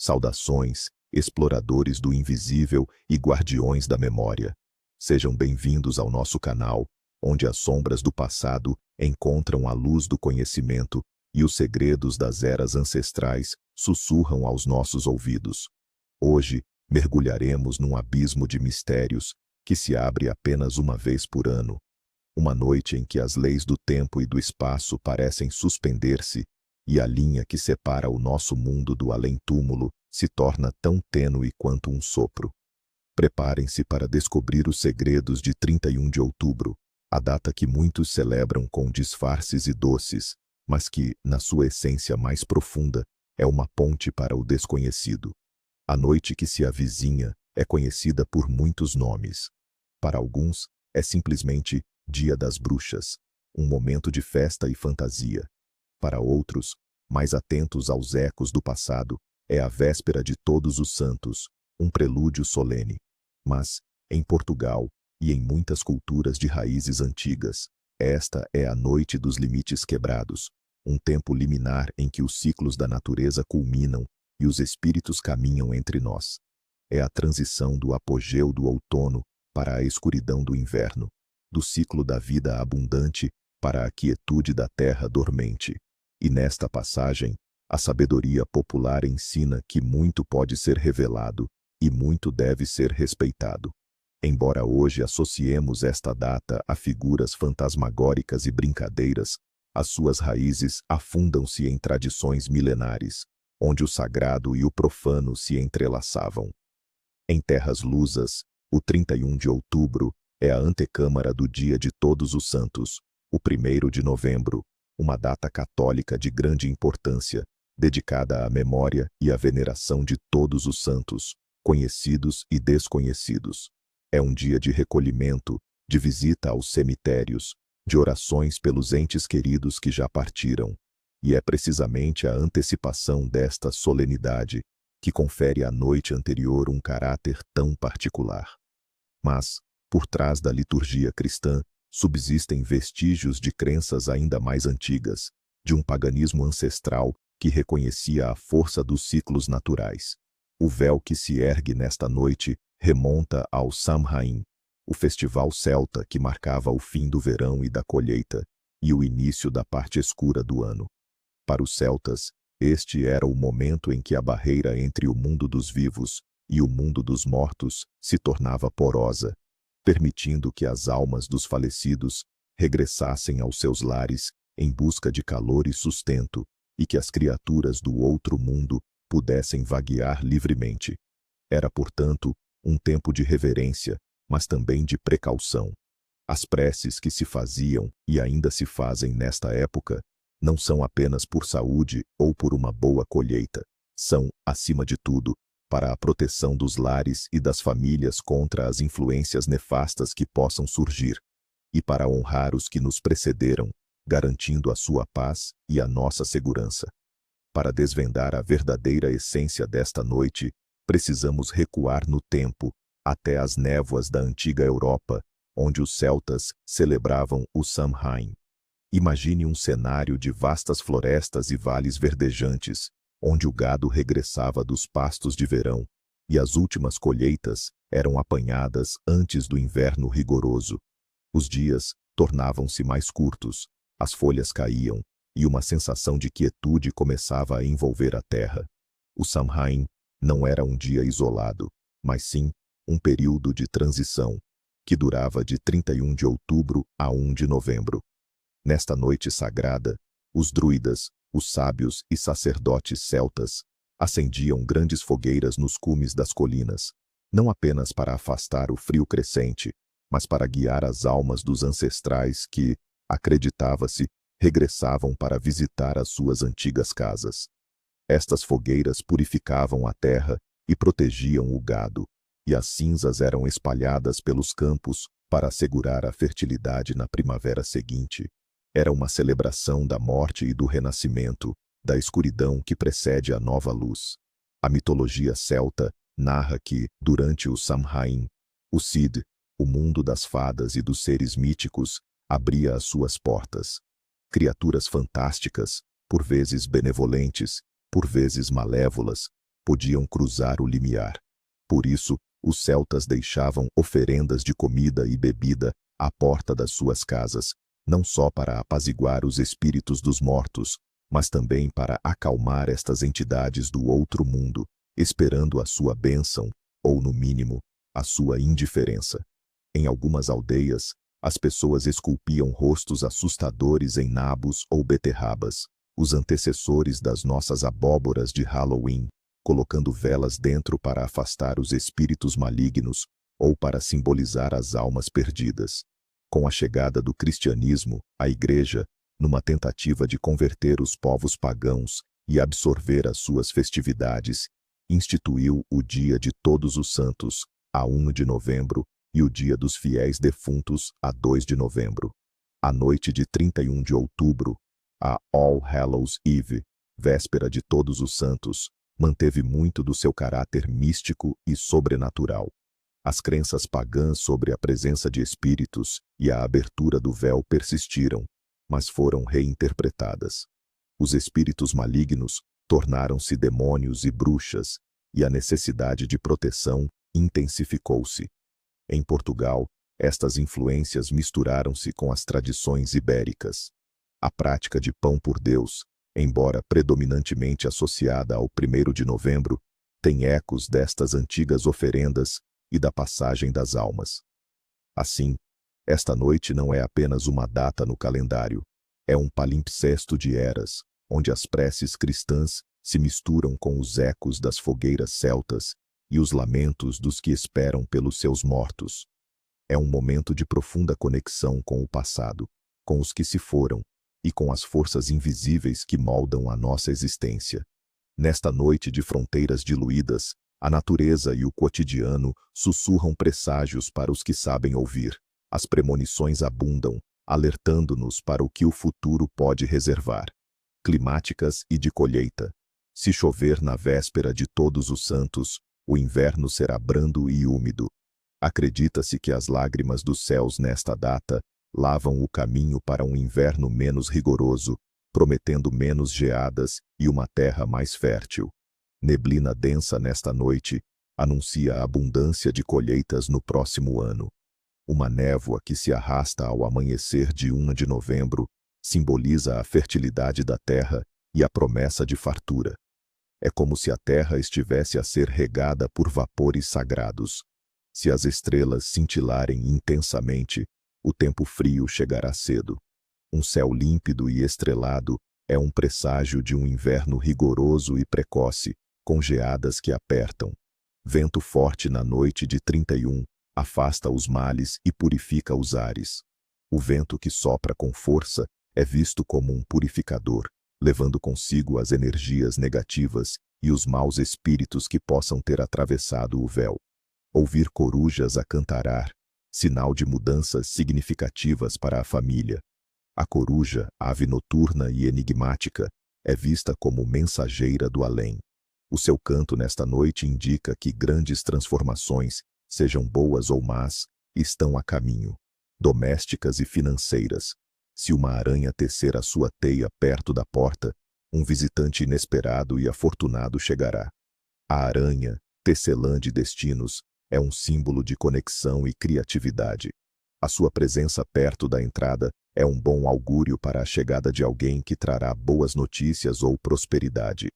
Saudações, exploradores do invisível e guardiões da memória. Sejam bem-vindos ao nosso canal, onde as sombras do passado encontram a luz do conhecimento e os segredos das eras ancestrais sussurram aos nossos ouvidos. Hoje, mergulharemos num abismo de mistérios que se abre apenas uma vez por ano. Uma noite em que as leis do tempo e do espaço parecem suspender-se e a linha que separa o nosso mundo do além-túmulo se torna tão tênue quanto um sopro. Preparem-se para descobrir os segredos de 31 de outubro, a data que muitos celebram com disfarces e doces, mas que, na sua essência mais profunda, é uma ponte para o desconhecido. A noite que se avizinha é conhecida por muitos nomes. Para alguns, é simplesmente Dia das Bruxas, um momento de festa e fantasia. Para outros, mais atentos aos ecos do passado, é a véspera de Todos os Santos, um prelúdio solene. Mas, em Portugal, e em muitas culturas de raízes antigas, esta é a noite dos limites quebrados, um tempo liminar em que os ciclos da natureza culminam e os espíritos caminham entre nós. É a transição do apogeu do outono para a escuridão do inverno, do ciclo da vida abundante para a quietude da terra dormente. E nesta passagem, a sabedoria popular ensina que muito pode ser revelado e muito deve ser respeitado. Embora hoje associemos esta data a figuras fantasmagóricas e brincadeiras, as suas raízes afundam-se em tradições milenares, onde o sagrado e o profano se entrelaçavam. Em terras lusas, o 31 de outubro é a antecâmara do Dia de Todos os Santos, o 1º de novembro, uma data católica de grande importância, dedicada à memória e à veneração de todos os santos, conhecidos e desconhecidos. É um dia de recolhimento, de visita aos cemitérios, de orações pelos entes queridos que já partiram. E é precisamente a antecipação desta solenidade que confere à noite anterior um caráter tão particular. Mas, por trás da liturgia cristã, subsistem vestígios de crenças ainda mais antigas, de um paganismo ancestral que reconhecia a força dos ciclos naturais. O véu que se ergue nesta noite remonta ao Samhain, o festival celta que marcava o fim do verão e da colheita, e o início da parte escura do ano. Para os celtas, este era o momento em que a barreira entre o mundo dos vivos e o mundo dos mortos se tornava porosa, permitindo que as almas dos falecidos regressassem aos seus lares em busca de calor e sustento, e que as criaturas do outro mundo pudessem vaguear livremente. Era, portanto, um tempo de reverência, mas também de precaução. As preces que se faziam e ainda se fazem nesta época não são apenas por saúde ou por uma boa colheita, são, acima de tudo, para a proteção dos lares e das famílias contra as influências nefastas que possam surgir, e para honrar os que nos precederam, garantindo a sua paz e a nossa segurança. Para desvendar a verdadeira essência desta noite, precisamos recuar no tempo, até as névoas da antiga Europa, onde os celtas celebravam o Samhain. Imagine um cenário de vastas florestas e vales verdejantes, onde o gado regressava dos pastos de verão, e as últimas colheitas eram apanhadas antes do inverno rigoroso. Os dias tornavam-se mais curtos, as folhas caíam, e uma sensação de quietude começava a envolver a terra. O Samhain não era um dia isolado, mas sim um período de transição, que durava de 31 de outubro a 1 de novembro. Nesta noite sagrada, os druidas, os sábios e sacerdotes celtas acendiam grandes fogueiras nos cumes das colinas, não apenas para afastar o frio crescente, mas para guiar as almas dos ancestrais que, acreditava-se, regressavam para visitar as suas antigas casas. Estas fogueiras purificavam a terra e protegiam o gado, e as cinzas eram espalhadas pelos campos para assegurar a fertilidade na primavera seguinte. Era uma celebração da morte e do renascimento, da escuridão que precede a nova luz. A mitologia celta narra que, durante o Samhain, o Cid, o mundo das fadas e dos seres míticos, abria as suas portas. Criaturas fantásticas, por vezes benevolentes, por vezes malévolas, podiam cruzar o limiar. Por isso, os celtas deixavam oferendas de comida e bebida à porta das suas casas, não só para apaziguar os espíritos dos mortos, mas também para acalmar estas entidades do outro mundo, esperando a sua bênção, ou, no mínimo, a sua indiferença. Em algumas aldeias, as pessoas esculpiam rostos assustadores em nabos ou beterrabas, os antecessores das nossas abóboras de Halloween, colocando velas dentro para afastar os espíritos malignos ou para simbolizar as almas perdidas. Com a chegada do cristianismo, a Igreja, numa tentativa de converter os povos pagãos e absorver as suas festividades, instituiu o Dia de Todos os Santos, a 1 de novembro, e o Dia dos Fiéis Defuntos, a 2 de novembro. A noite de 31 de outubro, a All Hallows Eve, véspera de Todos os Santos, manteve muito do seu caráter místico e sobrenatural. As crenças pagãs sobre a presença de espíritos e a abertura do véu persistiram, mas foram reinterpretadas. Os espíritos malignos tornaram-se demônios e bruxas, e a necessidade de proteção intensificou-se. Em Portugal, estas influências misturaram-se com as tradições ibéricas. A prática de pão por Deus, embora predominantemente associada ao 1º de novembro, tem ecos destas antigas oferendas e da passagem das almas. Assim, esta noite não é apenas uma data no calendário, é um palimpsesto de eras, onde as preces cristãs se misturam com os ecos das fogueiras celtas e os lamentos dos que esperam pelos seus mortos. É um momento de profunda conexão com o passado, com os que se foram e com as forças invisíveis que moldam a nossa existência. Nesta noite de fronteiras diluídas, a natureza e o cotidiano sussurram presságios para os que sabem ouvir. As premonições abundam, alertando-nos para o que o futuro pode reservar. Climáticas e de colheita. Se chover na véspera de Todos os Santos, o inverno será brando e úmido. Acredita-se que as lágrimas dos céus nesta data lavam o caminho para um inverno menos rigoroso, prometendo menos geadas e uma terra mais fértil. Neblina densa nesta noite anuncia a abundância de colheitas no próximo ano. Uma névoa que se arrasta ao amanhecer de 1 de novembro simboliza a fertilidade da terra e a promessa de fartura. É como se a terra estivesse a ser regada por vapores sagrados. Se as estrelas cintilarem intensamente, o tempo frio chegará cedo. Um céu límpido e estrelado é um presságio de um inverno rigoroso e precoce, com geadas que apertam. Vento forte na noite de 31 afasta os males e purifica os ares. O vento que sopra com força é visto como um purificador, levando consigo as energias negativas e os maus espíritos que possam ter atravessado o véu. Ouvir corujas acantarar, sinal de mudanças significativas para a família. A coruja, ave noturna e enigmática, é vista como mensageira do além. O seu canto nesta noite indica que grandes transformações, sejam boas ou más, estão a caminho, domésticas e financeiras. Se uma aranha tecer a sua teia perto da porta, um visitante inesperado e afortunado chegará. A aranha, tecelã de destinos, é um símbolo de conexão e criatividade. A sua presença perto da entrada é um bom augúrio para a chegada de alguém que trará boas notícias ou prosperidade.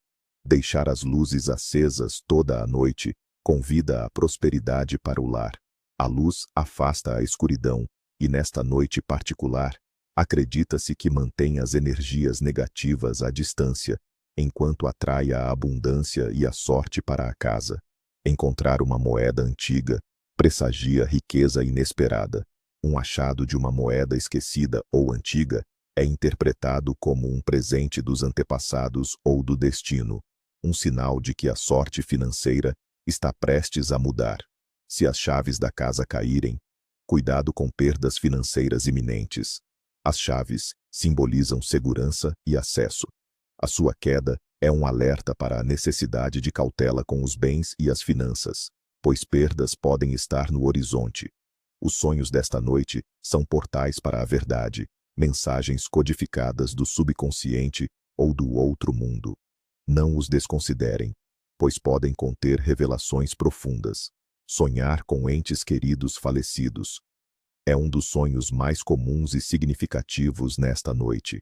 Deixar as luzes acesas toda a noite convida a prosperidade para o lar. A luz afasta a escuridão, e nesta noite particular, acredita-se que mantém as energias negativas à distância, enquanto atrai a abundância e a sorte para a casa. Encontrar uma moeda antiga pressagia riqueza inesperada. Um achado de uma moeda esquecida ou antiga é interpretado como um presente dos antepassados ou do destino, um sinal de que a sorte financeira está prestes a mudar. Se as chaves da casa caírem, cuidado com perdas financeiras iminentes. As chaves simbolizam segurança e acesso. A sua queda é um alerta para a necessidade de cautela com os bens e as finanças, pois perdas podem estar no horizonte. Os sonhos desta noite são portais para a verdade, mensagens codificadas do subconsciente ou do outro mundo. Não os desconsiderem. pois podem conter revelações profundas. Sonhar com entes queridos falecidos é um dos sonhos mais comuns e significativos nesta noite.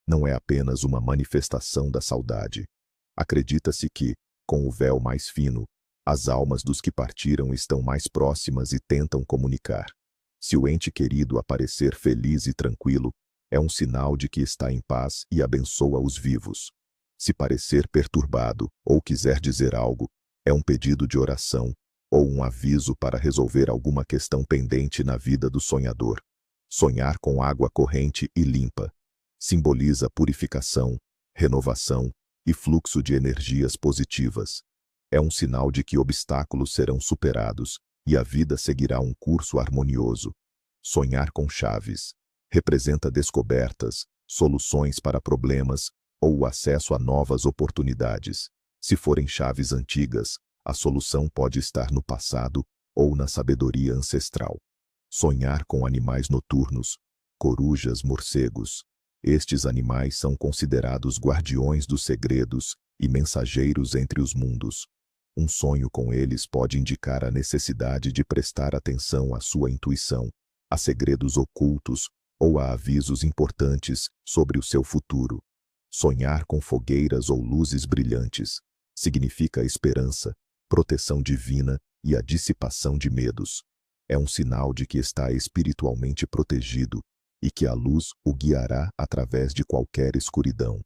Não é apenas uma manifestação da saudade. Acredita-se que, com o véu mais fino, as almas dos que partiram estão mais próximas e tentam comunicar. Se o ente querido aparecer feliz e tranquilo, é um sinal de que está em paz e abençoa os vivos. Se parecer perturbado ou quiser dizer algo, é um pedido de oração ou um aviso para resolver alguma questão pendente na vida do sonhador. Sonhar com água corrente e limpa simboliza purificação, renovação e fluxo de energias positivas. É um sinal de que obstáculos serão superados e a vida seguirá um curso harmonioso. Sonhar com chaves representa descobertas, soluções para problemas ou o acesso a novas oportunidades. Se forem chaves antigas, a solução pode estar no passado ou na sabedoria ancestral. Sonhar com animais noturnos, corujas, morcegos. Estes animais são considerados guardiões dos segredos e mensageiros entre os mundos. Um sonho com eles pode indicar a necessidade de prestar atenção à sua intuição, a segredos ocultos ou a avisos importantes sobre o seu futuro. Sonhar com fogueiras ou luzes brilhantes significa esperança, proteção divina e a dissipação de medos. É um sinal de que está espiritualmente protegido e que a luz o guiará através de qualquer escuridão.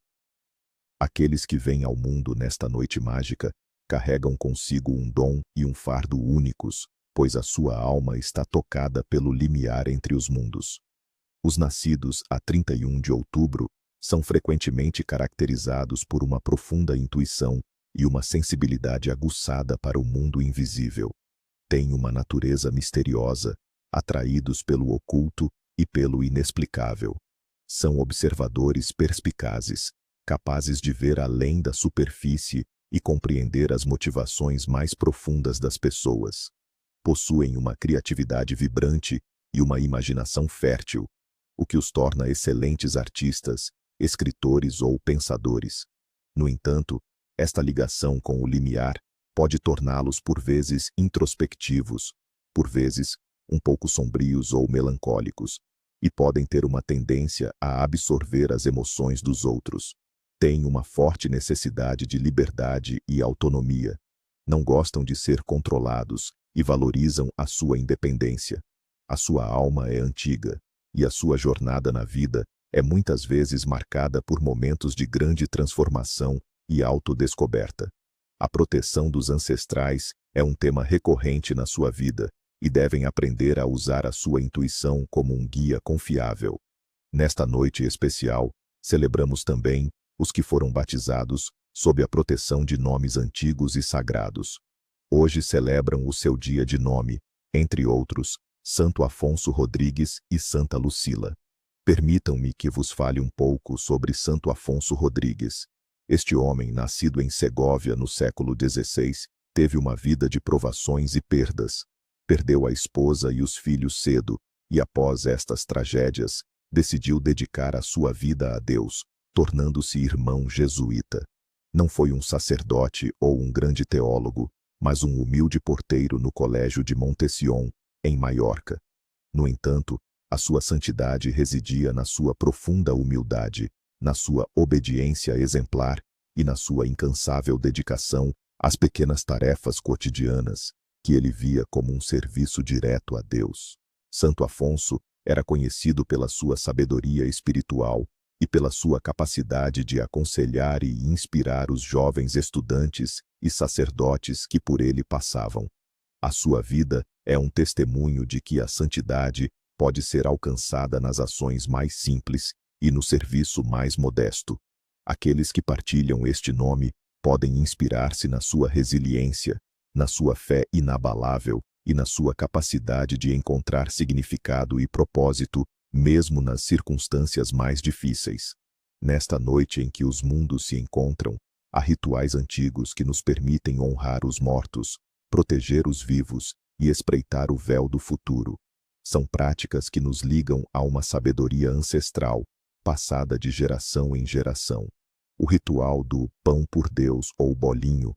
Aqueles que vêm ao mundo nesta noite mágica carregam consigo um dom e um fardo únicos, pois a sua alma está tocada pelo limiar entre os mundos. Os nascidos a 31 de outubro são frequentemente caracterizados por uma profunda intuição e uma sensibilidade aguçada para o mundo invisível. Têm uma natureza misteriosa, atraídos pelo oculto e pelo inexplicável. São observadores perspicazes, capazes de ver além da superfície e compreender as motivações mais profundas das pessoas. Possuem uma criatividade vibrante e uma imaginação fértil, o que os torna excelentes artistas, escritores ou pensadores. No entanto, esta ligação com o limiar pode torná-los por vezes introspectivos, por vezes um pouco sombrios ou melancólicos, e podem ter uma tendência a absorver as emoções dos outros. Têm uma forte necessidade de liberdade e autonomia. Não gostam de ser controlados e valorizam a sua independência. A sua alma é antiga, e a sua jornada na vida é muitas vezes marcada por momentos de grande transformação e autodescoberta. A proteção dos ancestrais é um tema recorrente na sua vida, e devem aprender a usar a sua intuição como um guia confiável. Nesta noite especial, celebramos também os que foram batizados sob a proteção de nomes antigos e sagrados. Hoje celebram o seu dia de nome, entre outros, Santo Afonso Rodrigues e Santa Lucila. Permitam-me que vos fale um pouco sobre Santo Afonso Rodrigues. Este homem, nascido em Segóvia no século XVI, teve uma vida de provações e perdas. Perdeu a esposa e os filhos cedo, e após estas tragédias, decidiu dedicar a sua vida a Deus, tornando-se irmão jesuíta. Não foi um sacerdote ou um grande teólogo, mas um humilde porteiro no colégio de Montession, em Maiorca. No entanto, a sua santidade residia na sua profunda humildade, na sua obediência exemplar e na sua incansável dedicação às pequenas tarefas cotidianas, que ele via como um serviço direto a Deus. Santo Afonso era conhecido pela sua sabedoria espiritual e pela sua capacidade de aconselhar e inspirar os jovens estudantes e sacerdotes que por ele passavam. A sua vida é um testemunho de que a santidade pode ser alcançada nas ações mais simples e no serviço mais modesto. Aqueles que partilham este nome podem inspirar-se na sua resiliência, na sua fé inabalável e na sua capacidade de encontrar significado e propósito, mesmo nas circunstâncias mais difíceis. Nesta noite em que os mundos se encontram, há rituais antigos que nos permitem honrar os mortos, proteger os vivos e espreitar o véu do futuro. São práticas que nos ligam a uma sabedoria ancestral, passada de geração em geração. O ritual do pão por Deus ou bolinho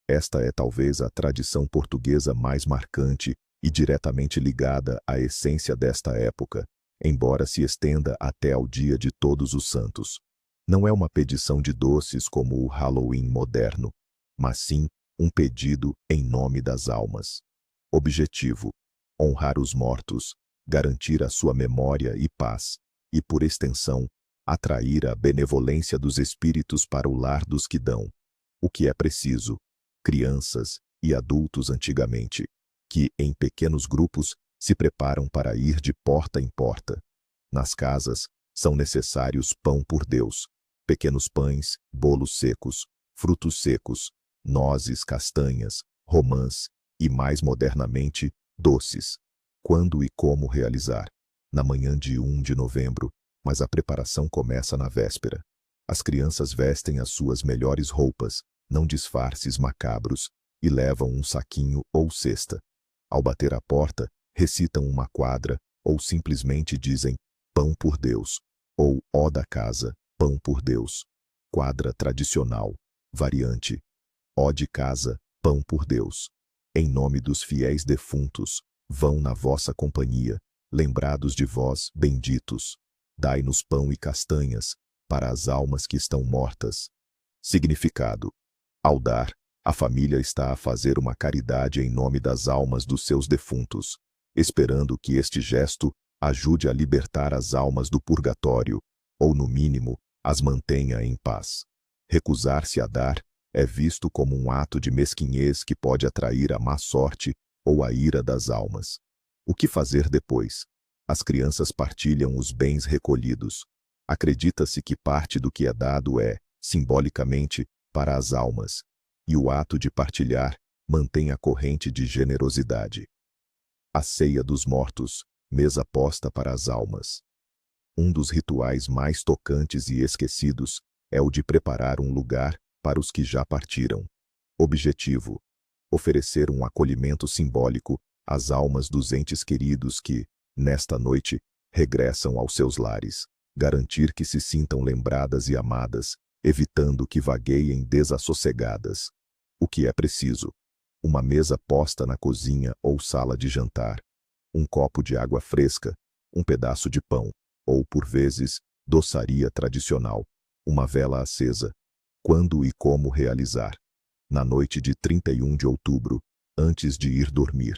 Esta é talvez a tradição portuguesa mais marcante e diretamente ligada à essência desta época, embora se estenda até ao Dia de Todos os Santos. Não é uma pedição de doces como o Halloween moderno, mas sim um pedido em nome das almas. Objetivo: honrar os mortos, garantir a sua memória e paz, e, por extensão, atrair a benevolência dos espíritos para o lar dos que dão. O que é preciso? Crianças e adultos antigamente, que, em pequenos grupos, se preparam para ir de porta em porta. Nas casas, são necessários pão por Deus, pequenos pães, bolos secos, frutos secos, nozes, castanhas, romãs e, mais modernamente, doces. Quando e como realizar? Na manhã de 1 de novembro, mas a preparação começa na véspera. As crianças vestem as suas melhores roupas, não disfarces macabros, e levam um saquinho ou cesta. Ao bater a porta, recitam uma quadra, ou simplesmente dizem pão por Deus, ou ó da casa, pão por Deus. Quadra tradicional, variante, ó de casa, pão por Deus. Em nome dos fiéis defuntos, vão na vossa companhia, lembrados de vós, benditos. Dai-nos pão e castanhas, para as almas que estão mortas. Significado: ao dar, a família está a fazer uma caridade em nome das almas dos seus defuntos, esperando que este gesto ajude a libertar as almas do purgatório, ou, no mínimo, as mantenha em paz. Recusar-se a dar é visto como um ato de mesquinhez que pode atrair a má sorte ou a ira das almas. O que fazer depois? As crianças partilham os bens recolhidos. Acredita-se que parte do que é dado é, simbolicamente, para as almas, e o ato de partilhar mantém a corrente de generosidade. A ceia dos mortos, mesa posta para as almas. Um dos rituais mais tocantes e esquecidos é o de preparar um lugar para os que já partiram. Objetivo: oferecer um acolhimento simbólico às almas dos entes queridos que, nesta noite, regressam aos seus lares, garantir que se sintam lembradas e amadas, evitando que vagueiem desassossegadas. O que é preciso? Uma mesa posta na cozinha ou sala de jantar, um copo de água fresca, um pedaço de pão, ou, por vezes, doçaria tradicional, uma vela acesa. Quando e como realizar? Na noite de 31 de outubro, antes de ir dormir.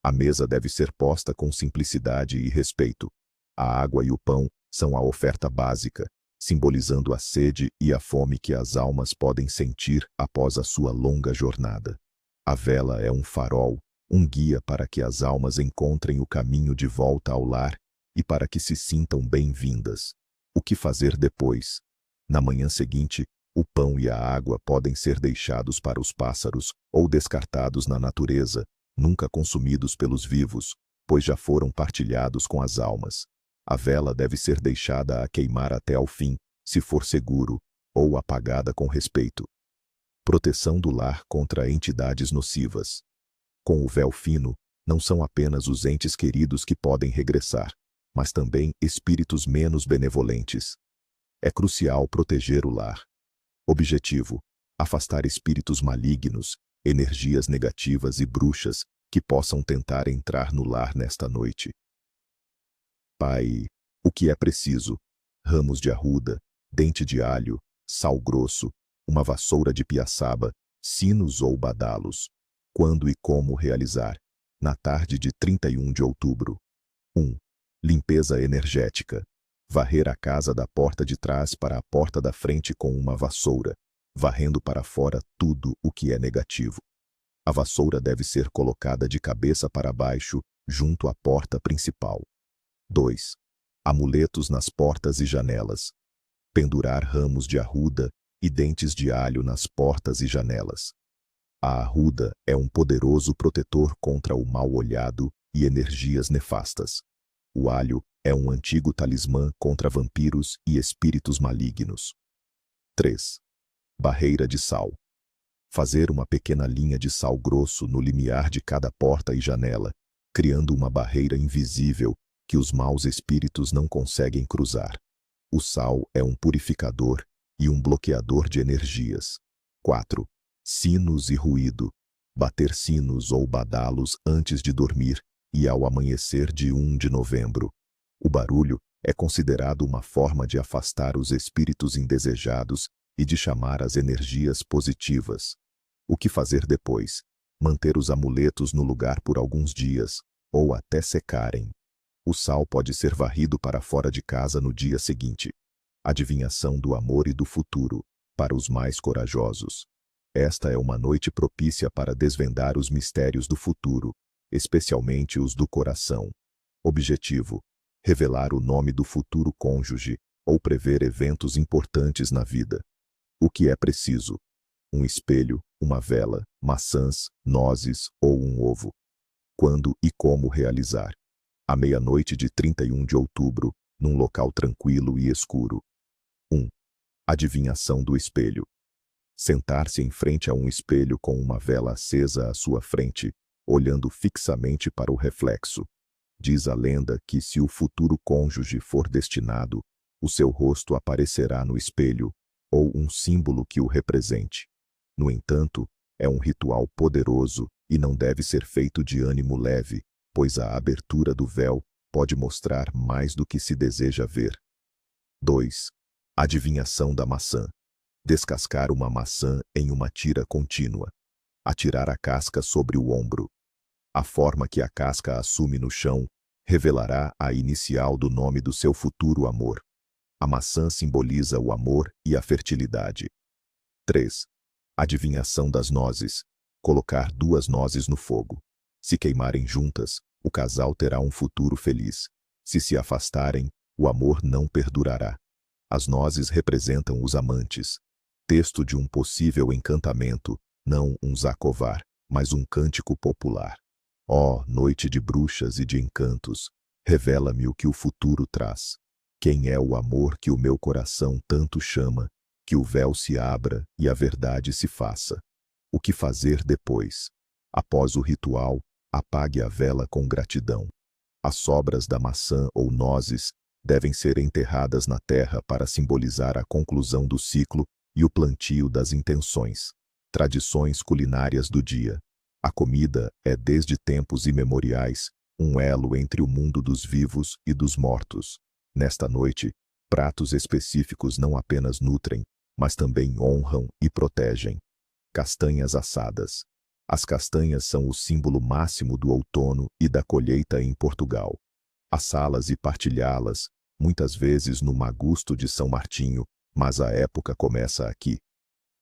A mesa deve ser posta com simplicidade e respeito. A água e o pão são a oferta básica, simbolizando a sede e a fome que as almas podem sentir após a sua longa jornada. A vela é um farol, um guia para que as almas encontrem o caminho de volta ao lar e para que se sintam bem-vindas. O que fazer depois? Na manhã seguinte, o pão e a água podem ser deixados para os pássaros ou descartados na natureza, nunca consumidos pelos vivos, pois já foram partilhados com as almas. A vela deve ser deixada a queimar até ao fim, se for seguro, ou apagada com respeito. Proteção do lar contra entidades nocivas. Com o véu fino, não são apenas os entes queridos que podem regressar, mas também espíritos menos benevolentes. É crucial proteger o lar. Objetivo: afastar espíritos malignos, energias negativas e bruxas que possam tentar entrar no lar nesta noite. Pai, o que é preciso? Ramos de arruda, dente de alho, sal grosso, uma vassoura de piaçaba, sinos ou badalos. Quando e como realizar? Na tarde de 31 de outubro. 1. Limpeza energética. Varrer a casa da porta de trás para a porta da frente com uma vassoura, varrendo para fora tudo o que é negativo. A vassoura deve ser colocada de cabeça para baixo, junto à porta principal. 2. Amuletos nas portas e janelas. Pendurar ramos de arruda e dentes de alho nas portas e janelas. A arruda é um poderoso protetor contra o mal-olhado e energias nefastas. O alho é um antigo talismã contra vampiros e espíritos malignos. 3. Barreira de sal. Fazer uma pequena linha de sal grosso no limiar de cada porta e janela, criando uma barreira invisível que os maus espíritos não conseguem cruzar. O sal é um purificador e um bloqueador de energias. 4. Sinos e ruído. Bater sinos ou badalos antes de dormir e ao amanhecer de 1 de novembro. O barulho é considerado uma forma de afastar os espíritos indesejados e de chamar as energias positivas. O que fazer depois? Manter os amuletos no lugar por alguns dias, ou até secarem. O sal pode ser varrido para fora de casa no dia seguinte. Adivinhação do amor e do futuro, para os mais corajosos. Esta é uma noite propícia para desvendar os mistérios do futuro, especialmente os do coração. Objetivo: revelar o nome do futuro cônjuge ou prever eventos importantes na vida. O que é preciso? Um espelho, uma vela, maçãs, nozes ou um ovo. Quando e como realizar? À meia-noite de 31 de outubro, num local tranquilo e escuro. 1. Adivinhação do espelho. Sentar-se em frente a um espelho com uma vela acesa à sua frente, olhando fixamente para o reflexo. Diz a lenda que se o futuro cônjuge for destinado, o seu rosto aparecerá no espelho, ou um símbolo que o represente. No entanto, é um ritual poderoso e não deve ser feito de ânimo leve, pois a abertura do véu pode mostrar mais do que se deseja ver. 2. Adivinhação da maçã. Descascar uma maçã em uma tira contínua. Atirar a casca sobre o ombro. A forma que a casca assume no chão revelará a inicial do nome do seu futuro amor. A maçã simboliza o amor e a fertilidade. 3. Adivinhação das nozes. Colocar 2 nozes no fogo. Se queimarem juntas, o casal terá um futuro feliz. Se afastarem, o amor não perdurará. As nozes representam os amantes. Texto de um possível encantamento, não um zacovar, mas um cântico popular. Ó, noite de bruxas e de encantos, revela-me o que o futuro traz. Quem é o amor que o meu coração tanto chama, que o véu se abra e a verdade se faça. O que fazer depois? Após o ritual, apague a vela com gratidão. As sobras da maçã ou nozes devem ser enterradas na terra para simbolizar a conclusão do ciclo e o plantio das intenções. Tradições culinárias do dia. A comida é, desde tempos imemoriais, um elo entre o mundo dos vivos e dos mortos. Nesta noite, pratos específicos não apenas nutrem, mas também honram e protegem. Castanhas assadas. As castanhas são o símbolo máximo do outono e da colheita em Portugal. Assá-las e partilhá-las, muitas vezes no Magusto de São Martinho, mas a época começa aqui.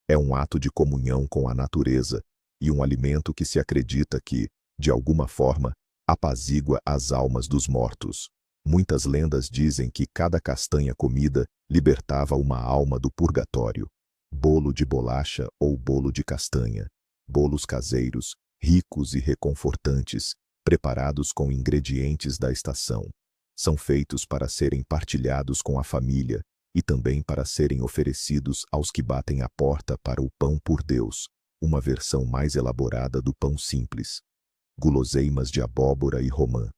É um ato de comunhão com a natureza e um alimento que se acredita que, de alguma forma, apazigua as almas dos mortos. Muitas lendas dizem que cada castanha comida libertava uma alma do purgatório. Bolo de bolacha ou bolo de castanha. Bolos caseiros, ricos e reconfortantes, preparados com ingredientes da estação. São feitos para serem partilhados com a família e também para serem oferecidos aos que batem a porta para o pão por Deus, uma versão mais elaborada do pão simples. Guloseimas de abóbora e romã.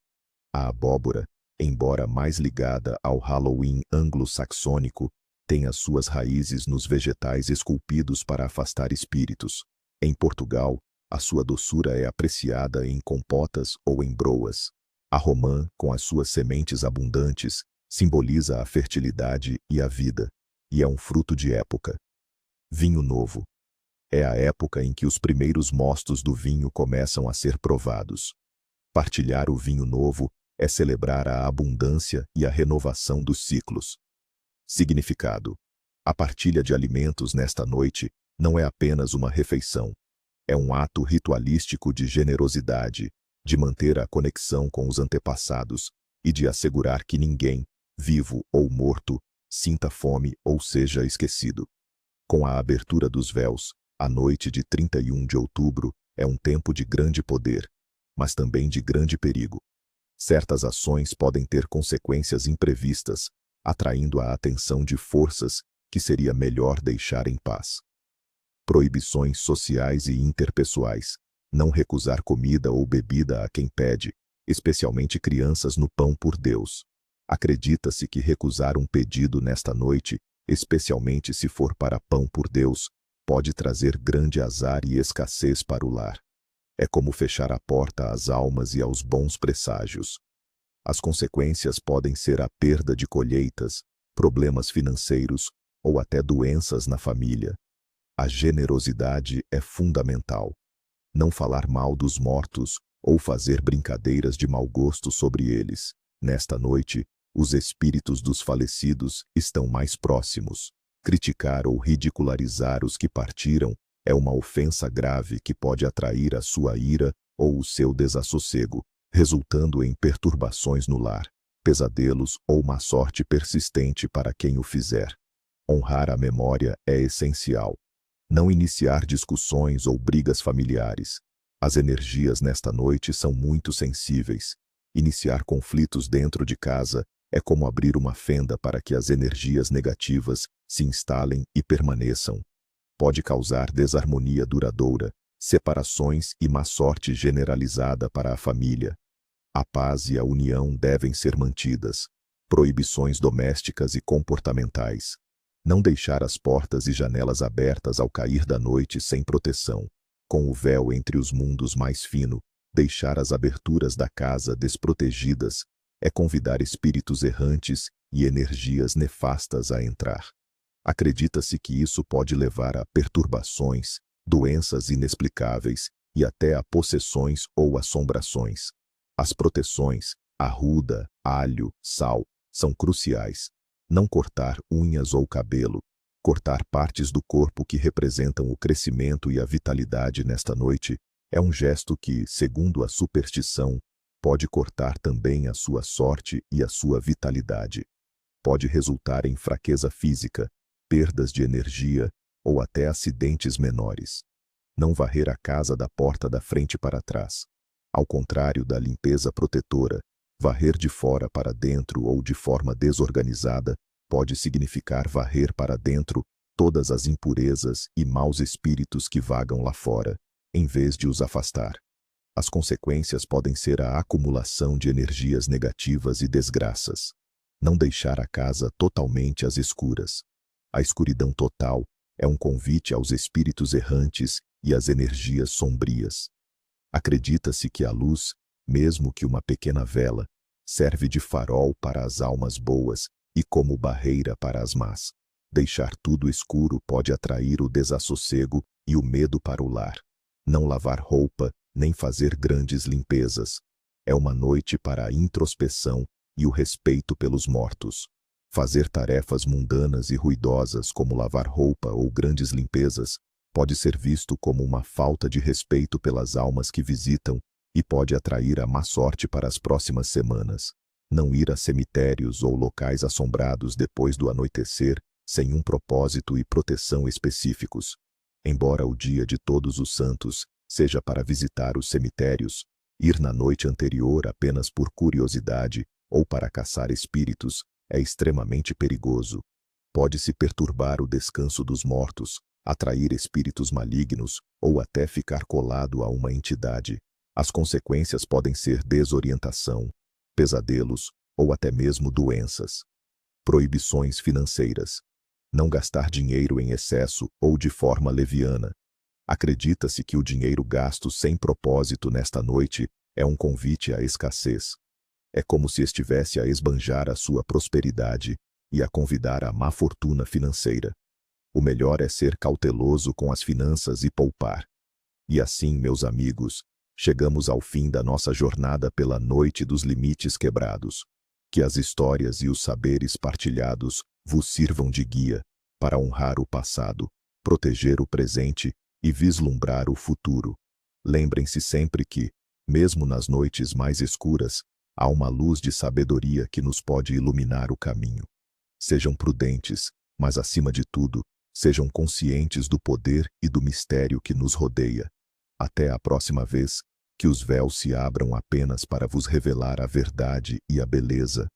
A abóbora, embora mais ligada ao Halloween anglo-saxônico, tem as suas raízes nos vegetais esculpidos para afastar espíritos. Em Portugal, a sua doçura é apreciada em compotas ou em broas. A romã, com as suas sementes abundantes, simboliza a fertilidade e a vida, e é um fruto de época. Vinho novo. É a época em que os primeiros mostos do vinho começam a ser provados. Partilhar o vinho novo é celebrar a abundância e a renovação dos ciclos. Significado. A partilha de alimentos nesta noite não é apenas uma refeição. É um ato ritualístico de generosidade, de manter a conexão com os antepassados e de assegurar que ninguém, vivo ou morto, sinta fome ou seja esquecido. Com a abertura dos véus, a noite de 31 de outubro é um tempo de grande poder, mas também de grande perigo. Certas ações podem ter consequências imprevistas, atraindo a atenção de forças que seria melhor deixar em paz. Proibições sociais e interpessoais. Não recusar comida ou bebida a quem pede, especialmente crianças no pão por Deus. Acredita-se que recusar um pedido nesta noite, especialmente se for para pão por Deus, pode trazer grande azar e escassez para o lar. É como fechar a porta às almas e aos bons presságios. As consequências podem ser a perda de colheitas, problemas financeiros ou até doenças na família. A generosidade é fundamental. Não falar mal dos mortos ou fazer brincadeiras de mau gosto sobre eles. Nesta noite, os espíritos dos falecidos estão mais próximos. Criticar ou ridicularizar os que partiram é uma ofensa grave que pode atrair a sua ira ou o seu desassossego, resultando em perturbações no lar, pesadelos ou má sorte persistente para quem o fizer. Honrar a memória é essencial. Não iniciar discussões ou brigas familiares. As energias nesta noite são muito sensíveis. Iniciar conflitos dentro de casa é como abrir uma fenda para que as energias negativas se instalem e permaneçam. Pode causar desarmonia duradoura, separações e má sorte generalizada para a família. A paz e a união devem ser mantidas. Proibições domésticas e comportamentais. Não deixar as portas e janelas abertas ao cair da noite sem proteção. Com o véu entre os mundos mais fino, deixar as aberturas da casa desprotegidas é convidar espíritos errantes e energias nefastas a entrar. Acredita-se que isso pode levar a perturbações, doenças inexplicáveis e até a possessões ou assombrações. As proteções, arruda, alho, sal, são cruciais. Não cortar unhas ou cabelo. Cortar partes do corpo que representam o crescimento e a vitalidade nesta noite é um gesto que, segundo a superstição, pode cortar também a sua sorte e a sua vitalidade. Pode resultar em fraqueza física, perdas de energia ou até acidentes menores. Não varrer a casa da porta da frente para trás. Ao contrário da limpeza protetora, varrer de fora para dentro ou de forma desorganizada pode significar varrer para dentro todas as impurezas e maus espíritos que vagam lá fora, em vez de os afastar. As consequências podem ser a acumulação de energias negativas e desgraças. Não deixar a casa totalmente às escuras. A escuridão total é um convite aos espíritos errantes e às energias sombrias. Acredita-se que a luz, mesmo que uma pequena vela, serve de farol para as almas boas e como barreira para as más. Deixar tudo escuro pode atrair o desassossego e o medo para o lar. Não lavar roupa, nem fazer grandes limpezas. É uma noite para a introspeção e o respeito pelos mortos. Fazer tarefas mundanas e ruidosas como lavar roupa ou grandes limpezas pode ser visto como uma falta de respeito pelas almas que visitam e pode atrair a má sorte para as próximas semanas. Não ir a cemitérios ou locais assombrados depois do anoitecer sem um propósito e proteção específicos. Embora o dia de Todos os Santos seja para visitar os cemitérios, ir na noite anterior apenas por curiosidade ou para caçar espíritos é extremamente perigoso. Pode-se perturbar o descanso dos mortos, atrair espíritos malignos ou até ficar colado a uma entidade. As consequências podem ser desorientação, pesadelos ou até mesmo doenças. Proibições financeiras. Não gastar dinheiro em excesso ou de forma leviana. Acredita-se que o dinheiro gasto sem propósito nesta noite é um convite à escassez. É como se estivesse a esbanjar a sua prosperidade e a convidar à má fortuna financeira. O melhor é ser cauteloso com as finanças e poupar. E assim, meus amigos, chegamos ao fim da nossa jornada pela noite dos limites quebrados. Que as histórias e os saberes partilhados vos sirvam de guia para honrar o passado, proteger o presente e vislumbrar o futuro. Lembrem-se sempre que, mesmo nas noites mais escuras, há uma luz de sabedoria que nos pode iluminar o caminho. Sejam prudentes, mas acima de tudo, sejam conscientes do poder e do mistério que nos rodeia. Até a próxima vez, que os véus se abram apenas para vos revelar a verdade e a beleza.